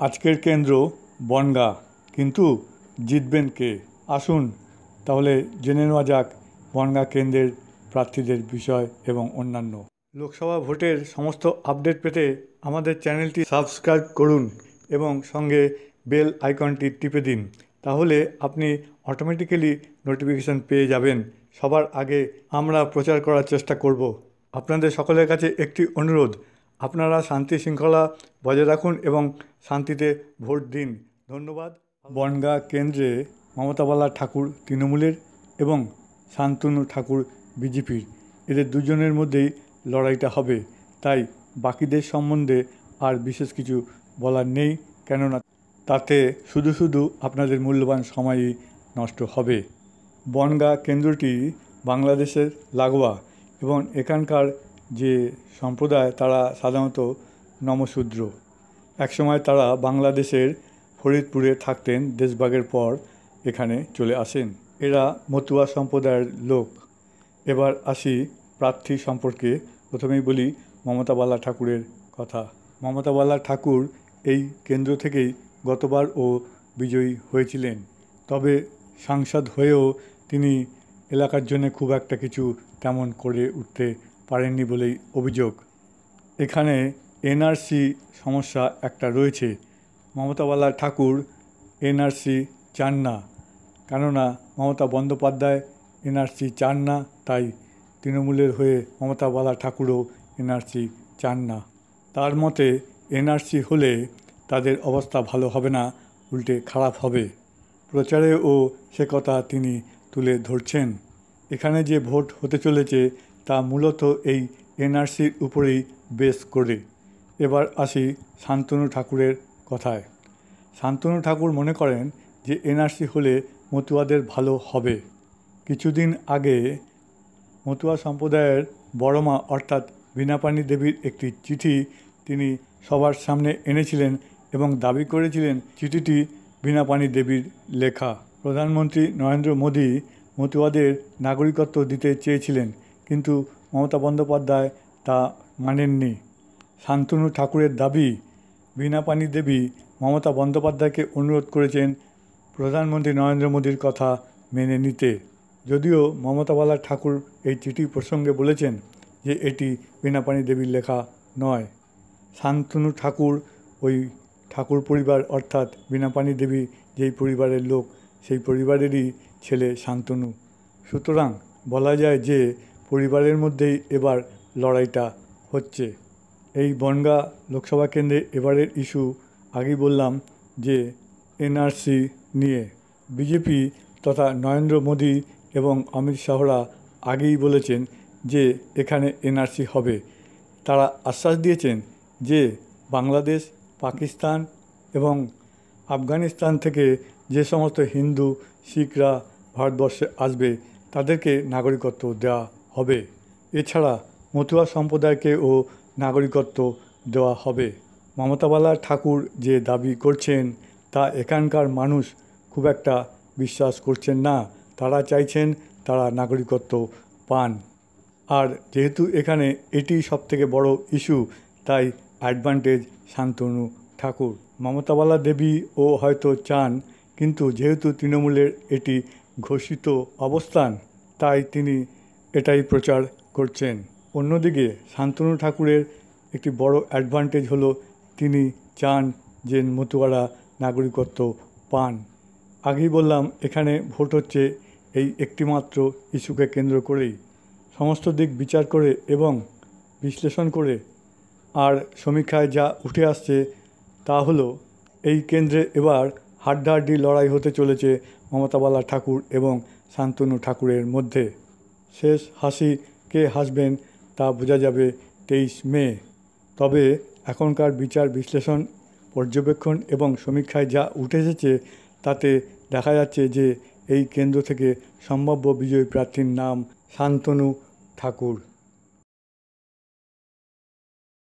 আজকের কেন্দ্র বনগাঁ, কিন্তু জিতবেন কে? আসুন তাহলে জেনে নেওয়া যাক বনগাঁ কেন্দ্রের প্রার্থীদের বিষয় এবং অন্যান্য। লোকসভা ভোটের সমস্ত আপডেট পেতে আমাদের চ্যানেলটি সাবস্ক্রাইব করুন এবং সঙ্গে বেল আইকনটি টিপে দিন। তাহলে আপনি অটোমেটিক্যালি নোটিফিকেশান পেয়ে যাবেন সবার আগে। আমরা প্রচার করার চেষ্টা করব। আপনাদের সকলের কাছে একটি অনুরোধ, আপনারা শান্তি শৃঙ্খলা বজায় রাখুন এবং শান্তিতে ভোট দিন। ধন্যবাদ। বনগাঁ কেন্দ্রে মমতা বালা ঠাকুর তৃণমূলের এবং শান্তনু ঠাকুর বিজেপির, এদের দুজনের মধ্যেই লড়াইটা হবে। তাই বাকিদের সম্বন্ধে আর বিশেষ কিছু বলার নেই, কেননা তাতে শুধু শুধু আপনাদের মূল্যবান সময়ই নষ্ট হবে। বনগাঁ কেন্দ্রটি বাংলাদেশের লাগোয়া এবং এখানকার যে সম্প্রদায় তারা সাধারণত নমশূদ্র। একসময় তারা বাংলাদেশের ফরিদপুরে থাকতেন, দেশভাগের পর এখানে চলে আসেন। এরা মতুয়া সম্প্রদায়ের লোক। এবার আসি প্রার্থী সম্পর্কে। প্রথমেই বলি মমতা বালা ঠাকুরের কথা। মমতা বালা ঠাকুর এই কেন্দ্র থেকেই গতবারও বিজয়ী হয়েছিলেন, তবে সাংসদ হয়েও তিনি এলাকার জন্য খুব একটা কিছু তেমন করে উঠতে পারেননি বলেই অভিযোগ। এখানে এনআরসি সমস্যা একটা রয়েছে। মমতা বালা ঠাকুর এনআরসি চান না, কেননা মমতা বন্দ্যোপাধ্যায় এনআরসি চান না, তাই তৃণমূলের হয়ে মমতা বালা ঠাকুরও এনআরসি চান না। তার মতে এনআরসি হলে তাদের অবস্থা ভালো হবে না, উল্টে খারাপ হবে। প্রচারেও সে কথা তিনি তুলে ধরছেন। এখানে যে ভোট হতে চলেছে তা মূলত এই এনআরসির উপরেই বেস করে। এবার আসি শান্তনু ঠাকুরের কথায়। শান্তনু ঠাকুর মনে করেন যে এনআরসি হলে মতুয়াদের ভালো হবে। কিছুদিন আগে মতুয়া সম্প্রদায়ের বড়মা অর্থাৎ বীণাপাণি দেবীর একটি চিঠি তিনি সবার সামনে এনেছিলেন এবং দাবি করেছিলেন চিঠিটি বীণাপাণি দেবীর লেখা। প্রধানমন্ত্রী নরেন্দ্র মোদী মতুয়াদের নাগরিকত্ব দিতে চেয়েছিলেন, কিন্তু মমতা বন্দ্যোপাধ্যায় তা মানেননি। শান্তনু ঠাকুরের দাবি, বীণাপাণি দেবী মমতা বন্দ্যোপাধ্যায়কে অনুরোধ করেছেন প্রধানমন্ত্রী নরেন্দ্র মোদীর কথা মেনে নিতে। যদিও মমতা বালা ঠাকুর এই চিঠি প্রসঙ্গে বলেছেন যে এটি বীণাপাণি দেবীর লেখা নয়। শান্তনু ঠাকুর ওই ঠাকুর পরিবার অর্থাৎ বীণাপাণি দেবী যেই পরিবারের লোক সেই পরিবারেরই ছেলে শান্তনু। সুতরাং বলা যায় যে পরিবারের মধ্যেই এবার লড়াইটা হচ্ছে। এই বনগাঁ লোকসভা কেন্দ্রে এবারের ইস্যু আগেই বললাম যে এনআরসি নিয়ে। বিজেপি তথা নরেন্দ্র মোদী এবং অমিত শাহরা আগেই বলেছেন যে এখানে এনআরসি হবে। তারা আশ্বাস দিয়েছেন যে বাংলাদেশ, পাকিস্তান এবং আফগানিস্তান থেকে যে সমস্ত হিন্দু শিখরা ভারতবর্ষে আসবে তাদেরকে নাগরিকত্ব দেওয়া হবে। এছাড়া মতুয়া সম্প্রদায়কেও নাগরিকত্ব দেওয়া হবে। মমতা বালা ঠাকুর যে দাবি করছেন তা এখানকার মানুষ খুব একটা বিশ্বাস করছেন না। তারা চাইছেন তারা নাগরিকত্ব পান। আর যেহেতু এখানে এটি সবথেকে বড় ইস্যু, তাই অ্যাডভান্টেজ শান্তনু ঠাকুর। মমতা বালা দেবীও হয়তো চান, কিন্তু যেহেতু তৃণমূলের এটি ঘোষিত অবস্থান তাই তিনি এটাই প্রচার করছেন। অন্যদিকে শান্তনু ঠাকুরের একটি বড় অ্যাডভান্টেজ হলো তিনি চান যে মতুয়ারা নাগরিকত্ব পান। আগেই বললাম এখানে ভোট হচ্ছে এই একটিমাত্র ইস্যুকে কেন্দ্র করেই। সমস্ত দিক বিচার করে এবং বিশ্লেষণ করে আর সমীক্ষায় যা উঠে আসছে তা হলো এই কেন্দ্রে এবার হাড্ডাহাড্ডি লড়াই হতে চলেছে মমতা বালা ঠাকুর এবং শান্তনু ঠাকুরের মধ্যে। শেষ হাসি কে হাসবেন তা বোঝা যাবে 23 মে। তবে এখনকার বিচার বিশ্লেষণ, পর্যবেক্ষণ এবং সমীক্ষায় যা উঠে এসেছে তাতে দেখা যাচ্ছে যে এই কেন্দ্র থেকে সম্ভাব্য বিজয়ী প্রার্থীর নাম শান্তনু ঠাকুর।